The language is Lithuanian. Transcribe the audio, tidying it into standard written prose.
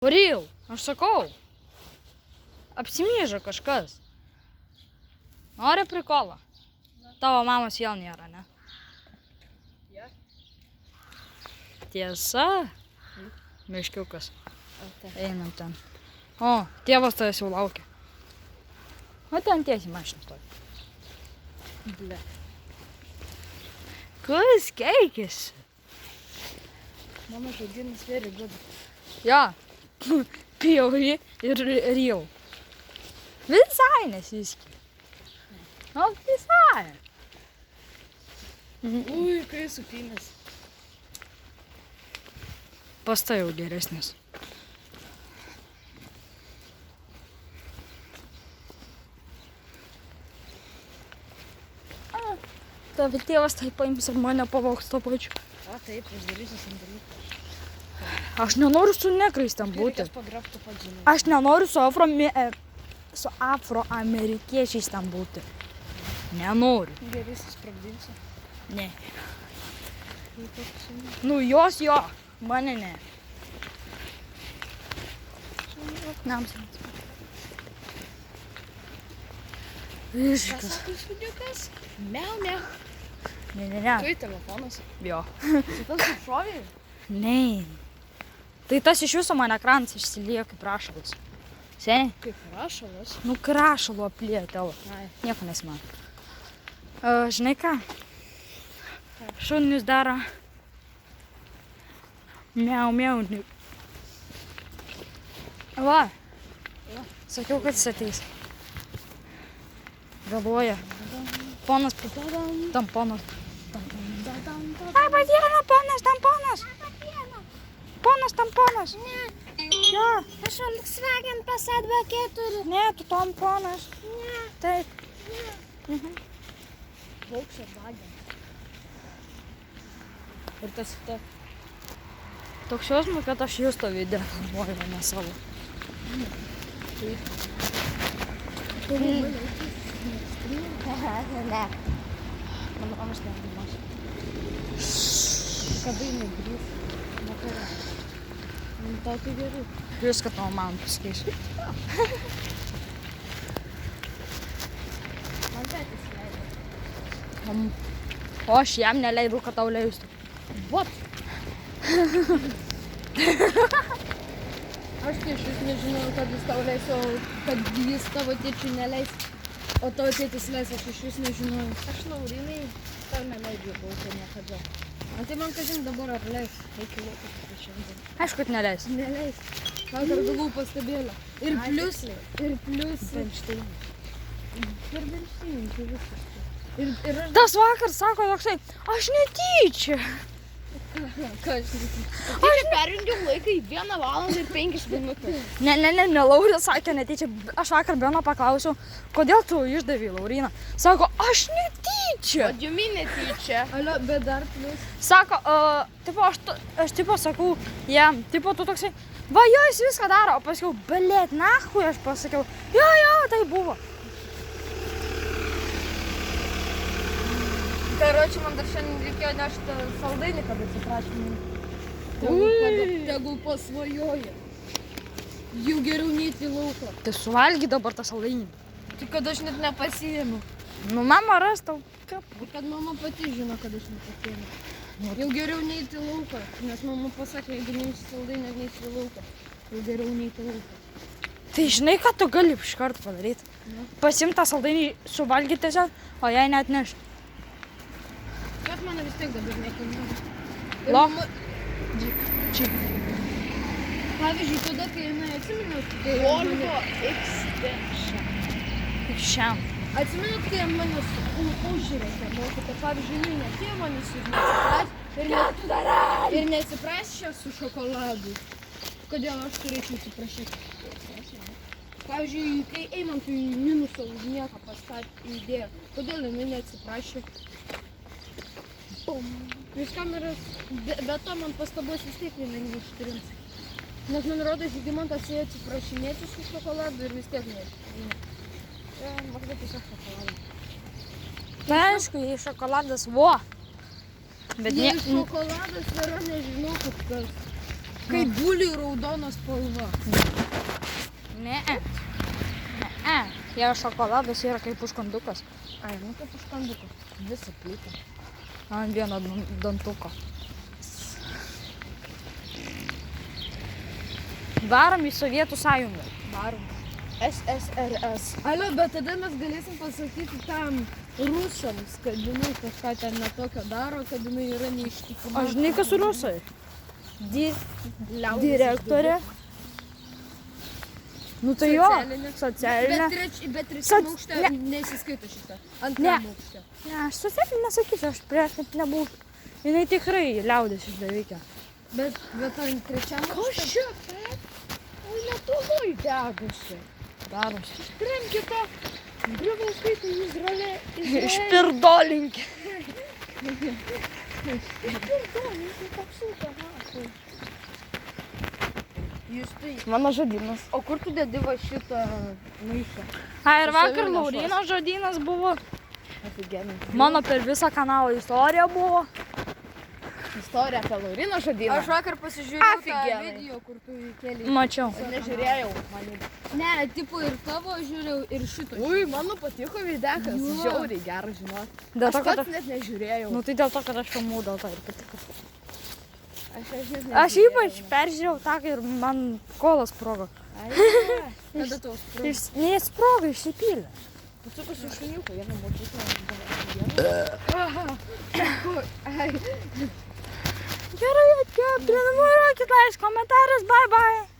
Varil, aš sakau. Apsimyža kažkas. Nori prikolą? Tavo mamos vėl nėra, ne? Tiesa? Miškiukas. Einam ten. O, tėvas tavęs jau laukia. O ten tiesiai mašiną stovi. Ble. Kas keikėsi? Mano žaidimas very good. Ja, pjauri ir real. Visai nesiskiria. O, visai. Ui, kai supynės. Pasta jau geresnis. Tavo tėvas tai paims ir mane pavogs to pačiu. O taip, uždarysiu sandėliuką. Aš nenoriu su nekrais ten būti. Reikės pagrabti pats žinai. Aš nenoriu su afroamerikiečiais ten būti. Nenoriu. Gerysis spragdinsiu. Ne. Nu, jos jo. Mane ne. Namsams. Visiškas. Kas sakai šuniukas? Miau, miau. Ne. Tu į telefonas. Jo. Šitas sušovė? Ne. Tai tas iš jūsų man ekranas išsiliejo kaip rašalas. Seniai? Kaip rašalas? Nu, rašalo apliejo tavo. Ai. Nieko nesimano. Žinai ką? Šunys daro. Miau, miau. Va. Sakiau, kad jis ateis. Vėluoja. Ponas, tamponas. Labą dieną, ponas tamponas. Ponas tamponas. Ne, Jo. aš Volkswagen Passat B4. Ne, tu tamponas. Ne, Taip. Volkswagen. Ir tas ta. Toks jausmas, kad aš jūs to video filmuoju, o ne savo. ne. Mano mamas negimas. Kada jinai grįž? Vakare. Tau tai gerai. Viską tavo man pasakysiu. Man tėtis leido. O aš jam neleidau, kad tau leistų. What? Aš tai iš vis nežinau, kad jis tau leis, o kad jis tavo tėčiui neleis. O tavo tėtis leis, aš iš vis nežinau. Aš Laurinai tau neleidžiu būti niekada. O tai man kažin dabar ar leis. Reikia laukas apie šiandien. Aišku, kad neleis. Neleis. Vakar gavau pastabėlę. Ir plius. Bernšteinas. Per Bernšteiną, tai viskas. Ir aš... Tas vakar sako toksai, aš netyčia. Ką aš netyčia? Aš perjungiau laiką į 1 valandą ir 5 minutės. Ne, Lauris sakė netyčia. Aš vakar Beno paklausiau, kodėl tu išdavei Lauriną. Sako, aš netyčia. O jumi netyčia. Alio, bet dar plius. Sako, tipo, aš tipo sakau jam, tipo, tu toksai, va, jo, jis viską daro. O pasakiau, blėt, nahui, aš pasakiau, jo, tai buvo. Karoči, man dar šiandien reikėjo nešti saldainį, kad atsiprašymai. Tegul pasvajoja. Jau geriau neiti į lauką. Tai suvalgy dabar tą saldainį. Tai kad aš net nepasiėmiau. Nu, mama ras tau. Kad mama pati žino, kad aš nepasiėmiau. Jau geriau neiti į lauką, nes mama pasakė, jeigu neisi saldainį, neisi į lauką. Jau geriau neiti į lauką. Tai žinai, ką tu gali iš karto padaryti? Pasiimti tą saldainį, suvalgyti tiesiog, o jai net nešti. Kas mane vis tiek dabar nekainuoja? Lok. Čia. Pavyzdžiui, tada, kai jinai atsimenu, kai Volvo Extension. Tik šiam. Atsimenat, kai mane užžiūrėte, mokyti, pavyzdžiui, jinai netėjo manis ir nesiprašė su šokoladu. Kodėl aš turėčiau atsiprašyti? Pavyzdžiui, kai Eimantui minusą už nieką pastatė idėją, kodėl jinai neatsiprašė? Iš kameros, be to man pastabos vis tiek jinai neištrins. Nes man rodo, Žygimantas ėjo atsiprašinėti su šokoladu ir vis tiek neištrins. Mažda tiesiog šokoladą. Tai aišku, jei šokoladas, vo. Bet Jei šokoladas yra, nežinau, kad kas. Kaip buliui raudonos spalva. Ne. Jie šokoladas yra kaip užkandukas. Ai, nu kaip užkandukas. Visą plytą. Ant vieno dantuko. Varom į Sovietų sąjungą. Varom. SSRS. Alio, bet tada mes galėsim pasakyti tam rusams, kad jinai kažką ten netokio daro, kad jinai yra neištikima. Aš žinai, kas rusai? Direktorė. Nu tai jo, socialinė. Bet trečiam aukšte nesiskaito šitą. Antram aukšte. Ne, aš socialinė nesakysiu, aš prieš net nebūsiu. Jinai tikrai liaudės išdavikė. Bet ant trečiam aukšte. Čia, oi, Lietuvoj degusi. Darosi. Tremkite, Grybauskaitė Izraelė. Išpirdolinkė. Justai. Mano žodynas. O kur tu dedi va šitą maišą? A, ir vakar Lauryno žodynas buvo. Aфиgenai. Mano per visą kanalą istorija buvo. Istorija apie Lauryno žodyną. Aš vakar pasižiūrėjau tą Aфиgenai. video, kur tu įkėlė. Mačiau. Nežiūrėjau. Man... Ne, tipo ir tavo žiūrėjau, ir šito. Ui, mano patiko videkas. Jo. Žiauriai geras, žinot. Dėl Aš to, kad pats net nežiūrėjau. Nu tai dėl to, kad aš filmavau, dėl to ir patiko. Aš net nežiūrėjau. Aš ypač peržiūrėjau tą ir man kolas sprogo. Kada tau sprendžiu? Neįsprogo, išsipylė. Pasukus iš šuniuko, jie mokyklą. Gerai, atėjo, prenumeruokit, laisk komentaras, bye bye.